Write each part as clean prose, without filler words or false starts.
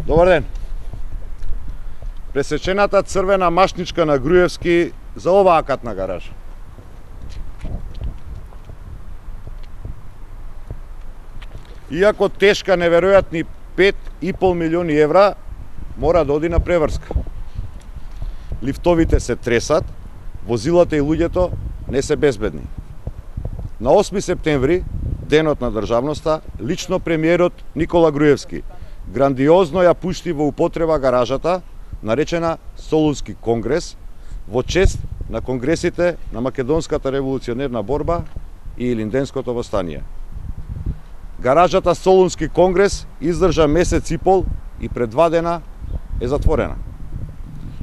Добар ден. Пресечената црвена машничка на Груевски за оваа катна гаража. Иако тешка неверојатни 5,5 милиони евра, мора да оди на преврска. Лифтовите се тресат, возилата и луѓето не се безбедни. На 8 септември, денот на државноста, лично премиерот Никола Груевски грандиозно ја пушти во употреба гаражата, наречена Солунски конгрес, во чест на конгресите на Македонската револуционерна борба и Илинденското востание. Гаражата Солунски конгрес издржа месец и пол и пред 2 дена е затворена.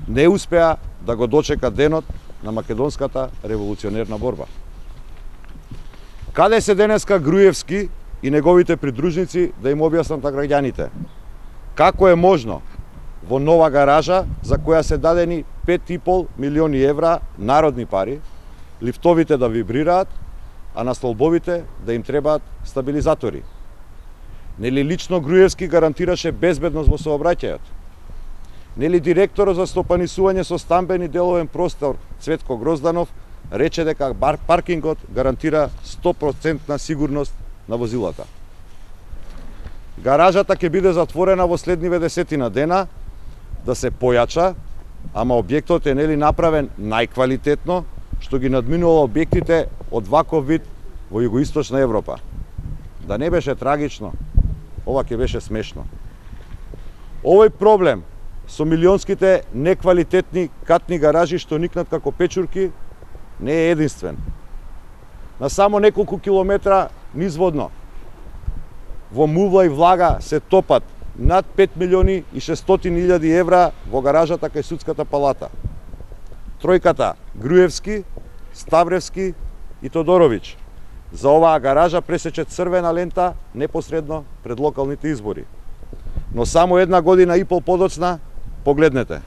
Не успеа да го дочека денот на Македонската револуционерна борба. Каде се денеска Груевски и неговите придружници да им објаснат на граѓаните? Како е можно во нова гаража за која се дадени 5,5 милиони евра народни пари, лифтовите да вибрираат, а на столбовите да им требаат стабилизатори? Нели лично Груевски гарантираше безбедност во сообраќајот? Нели директорот за стопанисување со стамбени деловен простор Цветко Грозданов рече дека паркингот гарантира 100% сигурност на возилата? Гаражата ќе биде затворена во следниве 10 дена да се појача, ама објектот е нели направен најквалитетно, што ги надминува објектите од ваков вид во југоисточна Европа. Да не беше трагично, ова ќе беше смешно. Овој проблем со милионските неквалитетни катни гаражи што никнат како печурки не е единствен. На само неколку километра низводно во мувла и влага се топат над 5 милиони и 600.000 евра во гаражата кај Судската палата. Тројката Груевски, Ставревски и Тодоровиќ за оваа гаража пресече црвена лента непосредно пред локалните избори. Но само 1 година и пол подоцна, погледнете.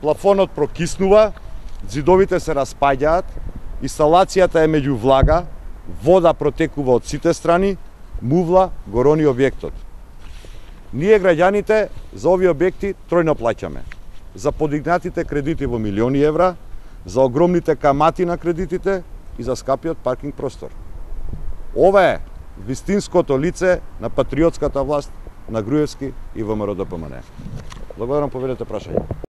Плафонот прокиснува, ѕидовите се распаѓаат, инсталацијата е меѓу влага, вода протекува од сите страни, мувла го рони објектот. Ние граѓаните за овие објекти тројно плаќаме. За подигнатите кредити во милиони евра, за огромните камати на кредитите и за скапиот паркинг простор. Ова е вистинското лице на патриотската власт на Груевски и ВМРО ДПМН. Благодарам, поведете прашање.